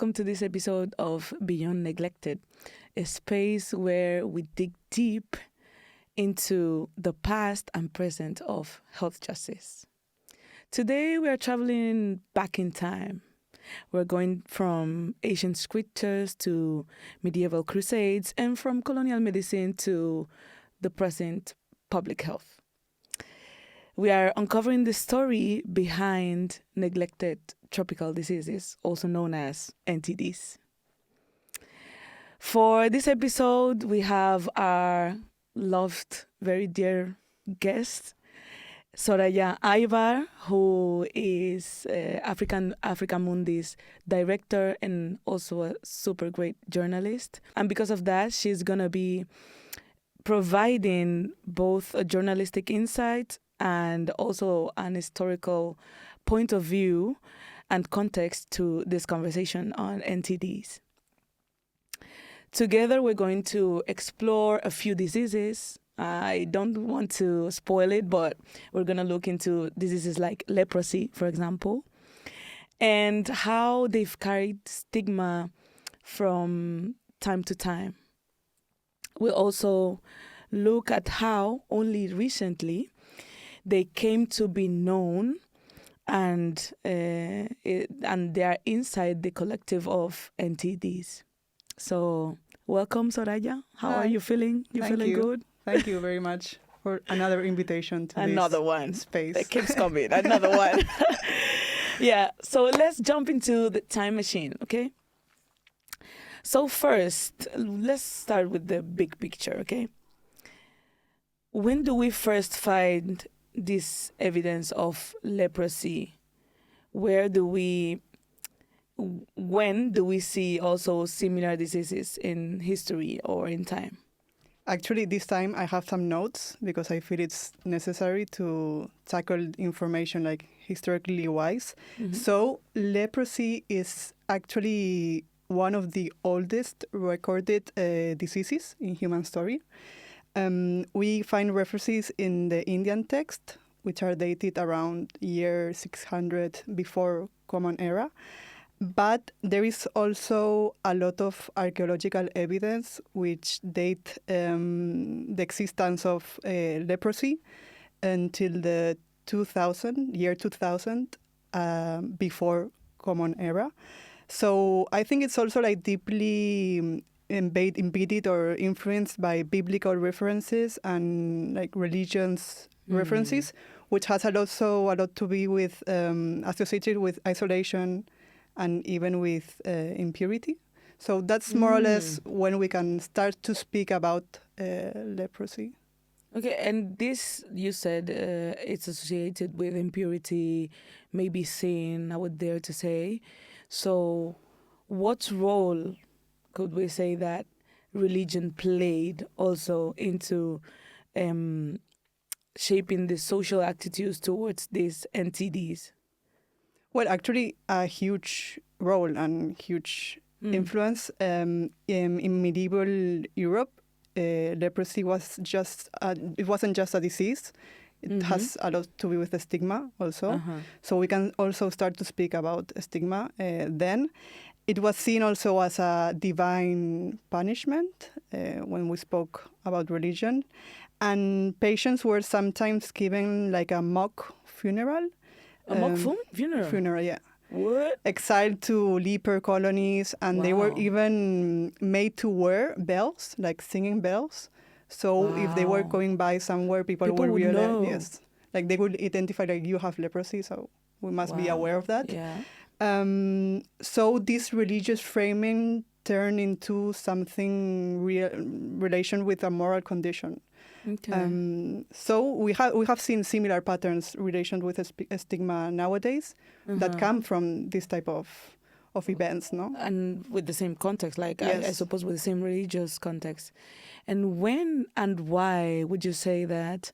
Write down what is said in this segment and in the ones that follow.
welcome to this episode of Beyond Neglected, a space where we dig deep into the past and present of health justice. Today we are traveling back in time. We're going from ancient scriptures to medieval crusades and from colonial medicine to the present public health. We are uncovering the story behind neglected tropical diseases, also known as NTDs. For this episode, we have our loved, very dear guest, Soraya Aybar, who is African Mundi's director and also a super great journalist. And because of that, she's going to be providing both a journalistic insight and also an historical point of view and context to this conversation on NTDs. Together, we're going to explore a few diseases. I don't want to spoil it, but we're going to look into diseases like leprosy, for example, and how they've carried stigma from time to time. We'll also look at how only recently they came to be known and they are inside the collective of NTDs. So welcome, Soraya. How Hi. are you feeling? Thank Feeling you. good? Thank you very much for another invitation to Another this one. space. It keeps coming. Another one. Yeah. So let's jump into the time machine, okay? So first, let's start with the big picture, okay? When do we first find this evidence of leprosy? When do we see also similar diseases in history or in time? Actually, this time I have some notes because I feel it's necessary to tackle information like historically wise. Mm-hmm. So leprosy is actually one of the oldest recorded diseases in human story. We find references in the Indian text, which are dated around year 600 before Common Era. But there is also a lot of archaeological evidence which date the existence of leprosy until the year 2000, before Common Era. So I think it's also like deeply embedded or influenced by biblical references and like religions references, which has also a lot to be with associated with isolation and even with impurity. So that's more or less when we can start to speak about leprosy. Okay, and this, you said it's associated with impurity, maybe sin, I would dare to say. So what role could we say that religion played also into shaping the social attitudes towards these NTDs? Well, actually, a huge role and huge influence. In medieval Europe, leprosy was it wasn't just a disease. It has a lot to do with the stigma also. So we can also start to speak about stigma then. It was seen also as a divine punishment when we spoke about religion. And patients were sometimes given like a mock funeral. A mock funeral? Funeral, yeah. What? Exiled to leper colonies, and they were even made to wear bells, like singing bells. So if they were going by somewhere, people would realize, know. Yes, like they would identify like you have leprosy, so we must be aware of that. Yeah. So this religious framing turned into something relation with a moral condition. Okay. So we have seen similar patterns relation with a stigma nowadays that come from this type of events, no? And with the same context, like Yes. I suppose with the same religious context. And when and why would you say that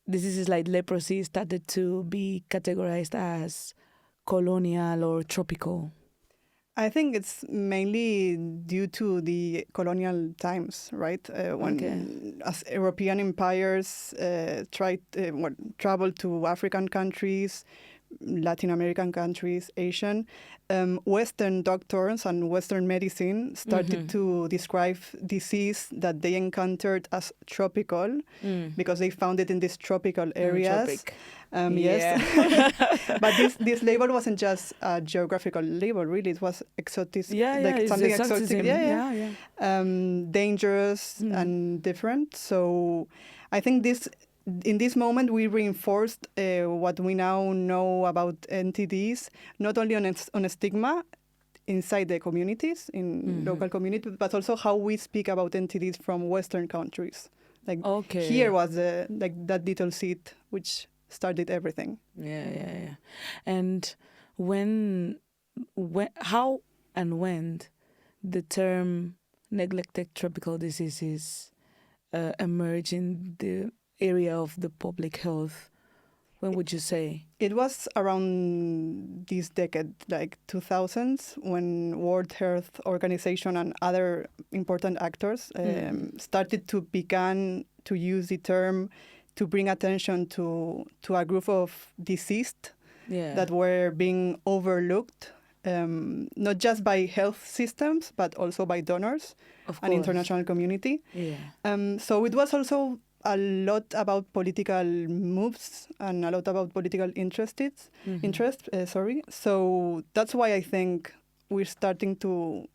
diseases like leprosy started to be categorized as colonial or tropical? I think it's mainly due to the colonial times, right? When as European empires traveled to African countries, Latin American countries, Asian, Western doctors and Western medicine started to describe disease that they encountered as tropical because they found it in these tropical areas. Yes, but this label wasn't just a geographical label. Really, it was exotic, it's something exoticism. exotic. Dangerous and different. So I think in this moment we reinforced what we now know about NTDs, not only on a stigma inside the communities, in local communities, but also how we speak about NTDs from Western countries. Here was that little seed which started everything. Yeah. And how and when the term neglected tropical diseases emerge in the area of the public health, when would you say? It was around this decade, like 2000s, when World Health Organization and other important actors started to begin to use the term to bring attention to a group of deceased that were being overlooked, not just by health systems, but also by donors and international community. So it was also a lot about political moves and a lot about political interest. So that's why I think we're starting to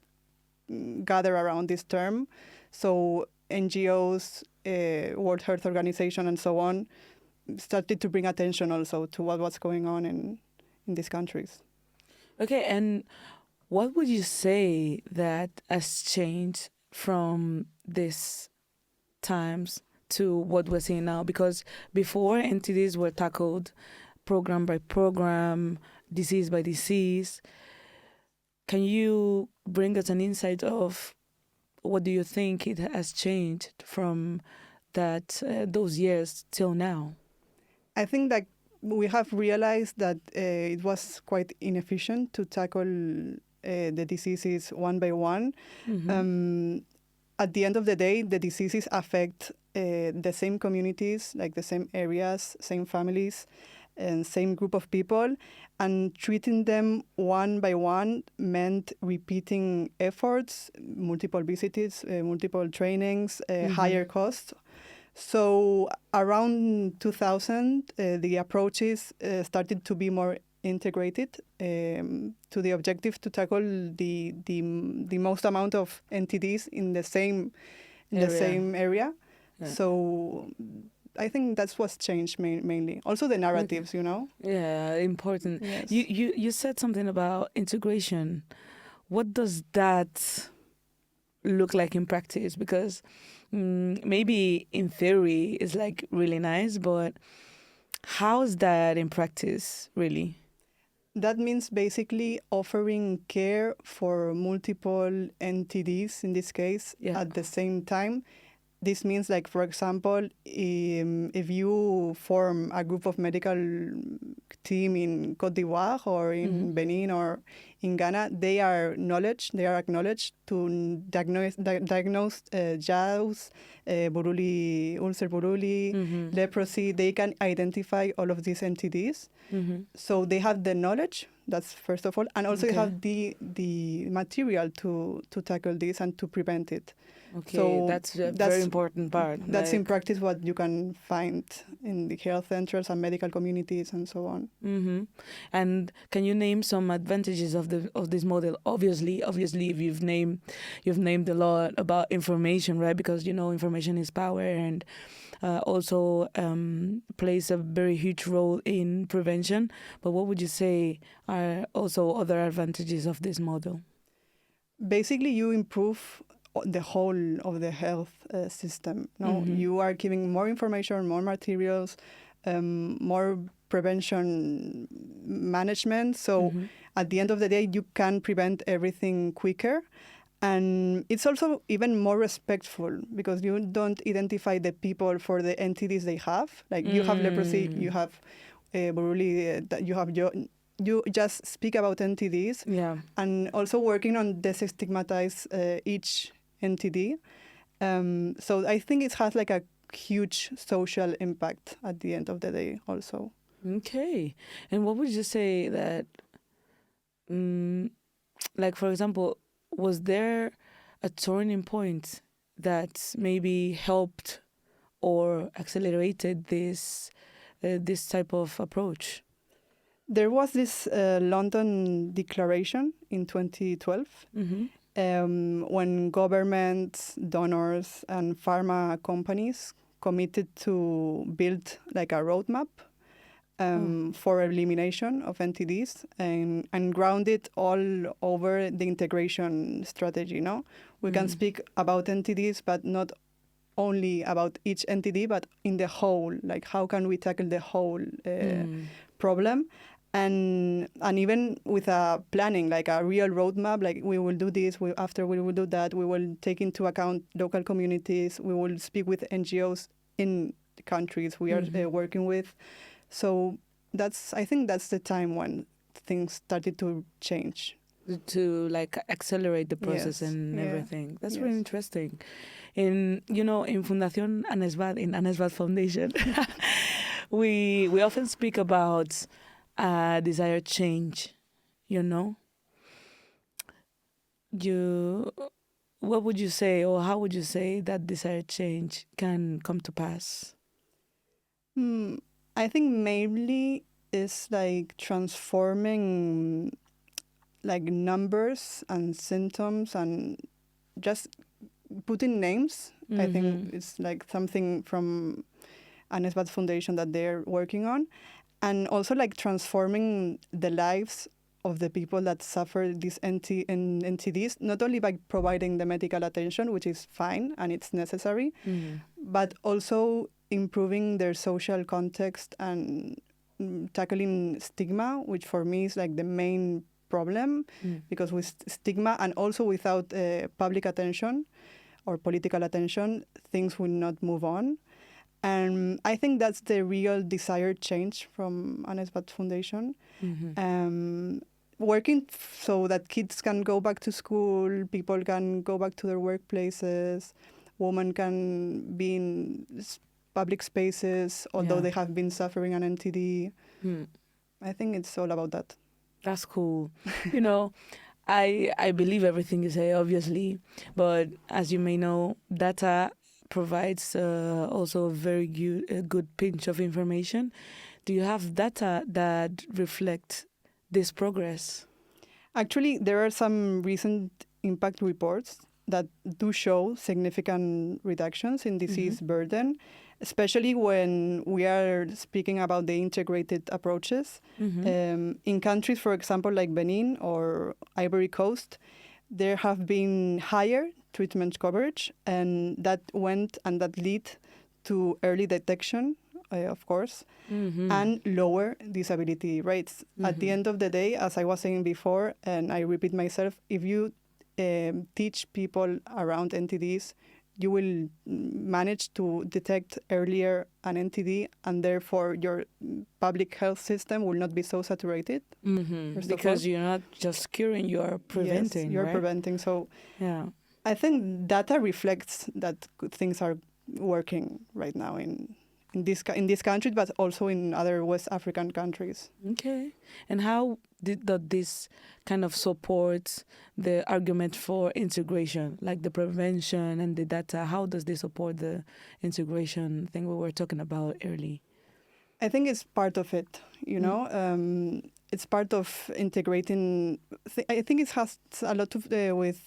gather around this term. So NGOs, World Health Organization, and so on, started to bring attention also to what was going on in these countries. Okay, and what would you say that has changed from these times to what we're seeing now? Because before, NTDs were tackled program by program, disease by disease. Can you bring us an insight of what do you think it has changed from those years till now? I think that we have realized that it was quite inefficient to tackle the diseases one by one. At the end of the day, the diseases affect the same communities, like the same areas, same families, and same group of people. And treating them one by one meant repeating efforts, multiple visits, multiple trainings, higher costs. So around 2000, the approaches started to be more integrated to the objective to tackle the most amount of NTDs in the same area. Yeah. So I think that's what's changed mainly. Also the narratives, Yeah, important. Yes. You said something about integration. What does that look like in practice? Because maybe in theory it's like really nice, but how is that in practice really? That means basically offering care for multiple NTDs in this case at the same time. This means, like, for example, if you form a group of medical team in Côte d'Ivoire or in Benin or in Ghana, they are acknowledged to diagnose JAWS, ulcer buruli, leprosy. They can identify all of these NTDs. So they have the knowledge, that's first of all, and also they have the material to tackle this and to prevent it. Okay, so that's a very important part. That's in practice what you can find in the health centers and medical communities and so on. And can you name some advantages of this model? Obviously, if you've named a lot about information, right? Because information is power, and also plays a very huge role in prevention. But what would you say are also other advantages of this model? Basically, you improve the whole of the health system. You are giving more information, more materials, more prevention management. So at the end of the day, you can prevent everything quicker. And it's also even more respectful because you don't identify the people for the entities they have. Like you have leprosy, you have buruli, you just speak about NTDs. And also working on destigmatize each NTD. So I think it has like a huge social impact at the end of the day also. Okay. And what would you say that, like, for example, was there a turning point that maybe helped or accelerated this type of approach? There was this London Declaration in 2012 when governments, donors, and pharma companies committed to build like a roadmap for elimination of NTDs and ground it all over the integration strategy. No, we can speak about NTDs, but not only about each NTD, but in the whole. Like, how can we tackle the whole problem? And even with a planning, like a real roadmap, like we will do this, after we will do that, we will take into account local communities, we will speak with NGOs in the countries we are working with. So I think that's the time when things started to change. To like accelerate the process and everything. That's really interesting. In Fundación Anesbad, in Anesbad Foundation, we often speak about desired change. What would you say, or how would you say that desired change can come to pass? I think mainly is like transforming like numbers and symptoms and just putting names. I think it's like something from Anesbad Foundation that they're working on. And also like transforming the lives of the people that suffer these NTDs, not only by providing the medical attention, which is fine and it's necessary, but also improving their social context and tackling stigma, which for me is like the main problem, because with stigma and also without public attention or political attention, things will not move on. And I think that's the real desired change from Anesbad Foundation. Working so that kids can go back to school, people can go back to their workplaces, women can be in public spaces, although they have been suffering an NTD. I think it's all about that. That's cool. I believe everything you say, obviously, but as you may know, data provides also a very good pinch of information. Do you have data that reflect this progress? Actually, there are some recent impact reports that do show significant reductions in disease burden, especially when we are speaking about the integrated approaches. In countries, for example, like Benin or Ivory Coast, there have been higher treatment coverage, and that lead to early detection, of course, and lower disability rates. At the end of the day, as I was saying before, and I repeat myself, if you teach people around NTDs, you will manage to detect earlier an NTD, and therefore your public health system will not be so saturated. Because you're not just curing, you're preventing. Yes, you're right? preventing. So yeah, I think data reflects that good things are working right now in this country, but also in other West African countries. Okay. And how did this kind of support the argument for integration, like the prevention and the data? How does this support the integration thing we were talking about early? I think it's part of it, it's part of integrating. I think it has a lot to do with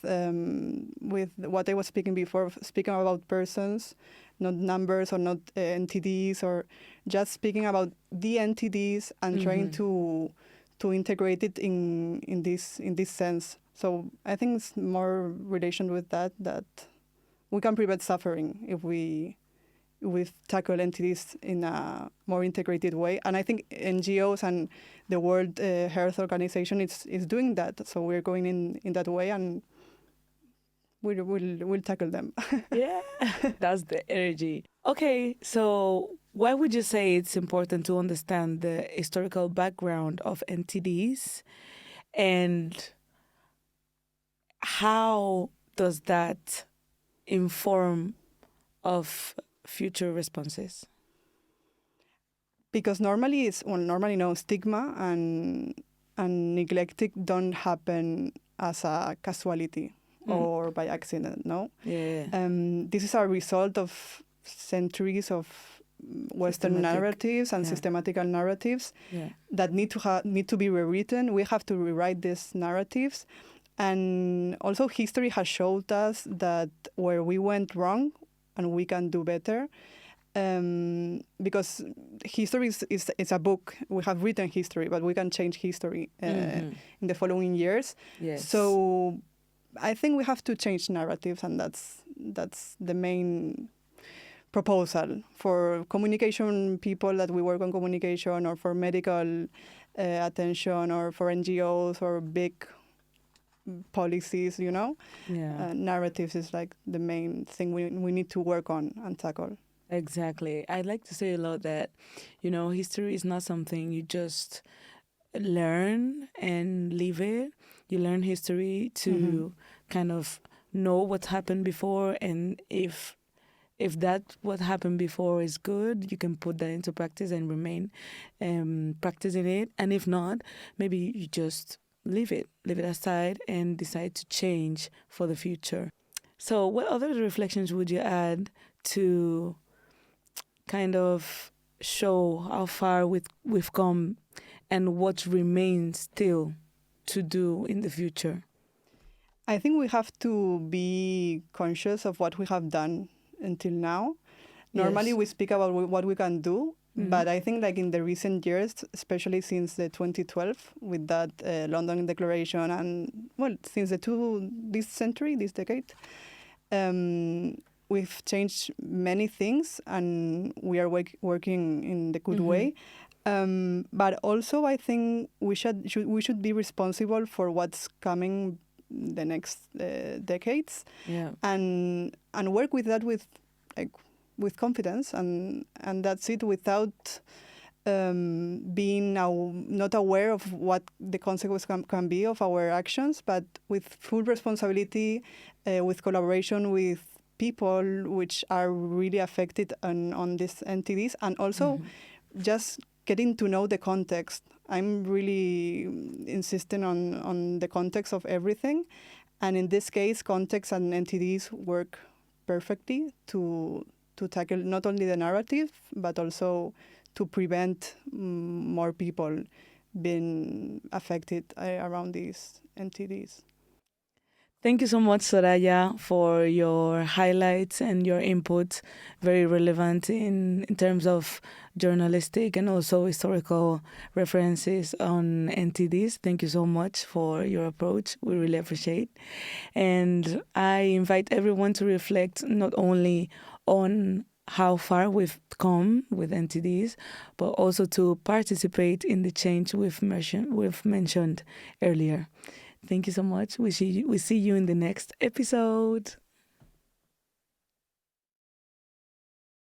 what I was speaking before, speaking about persons, not numbers or not NTDs, or just speaking about the NTDs and trying to integrate it in this sense. So I think it's more relation with that we can prevent suffering if we tackle NTDs in a more integrated way. And I think NGOs and the World Health Organization is doing that. So we're going in that way, and we'll tackle them. Yeah, that's the energy. Okay, so why would you say it's important to understand the historical background of NTDs, and how does that inform of future responses? Because normally stigma and neglecting don't happen as a casualty or by accident, no? Yeah. This is a result of centuries of Western narratives and systematical narratives that need to be rewritten. We have to rewrite these narratives. And also history has showed us that where we went wrong and we can do better. Because history is a book. We have written history, but we can change history in the following years. Yes. So I think we have to change narratives, and that's the main proposal for communication people that we work on communication, or for medical attention, or for NGOs or big policies, narratives is like the main thing we need to work on and tackle. Exactly. I'd like to say a lot that, history is not something you just learn and leave it. You learn history to kind of know what happened before, and if that what happened before is good, you can put that into practice and remain practicing it. And if not, maybe you just leave it aside and decide to change for the future. So what other reflections would you add to kind of show how far we've come and what remains still to do in the future? I think we have to be conscious of what we have done until now. Normally we speak about what we can do, but I think like in the recent years, especially since the 2012 with that London Declaration, and since this decade, we've changed many things, and we are working in the good way. But also, I think we should be responsible for what's coming the next decades, and work with that with confidence, and that's it, without being now not aware of what the consequences can be of our actions, but with full responsibility, with collaboration with people which are really affected on these NTDs, and also just getting to know the context. I'm really insisting on the context of everything, and in this case, context and NTDs work perfectly to tackle not only the narrative, but also to prevent more people being affected around these NTDs. Thank you so much, Soraya, for your highlights and your input. Very relevant in terms of journalistic and also historical references on NTDs. Thank you so much for your approach. We really appreciate. And I invite everyone to reflect not only on how far we've come with NTDs, but also to participate in the change we've mentioned earlier. Thank you so much. We see you in the next episode.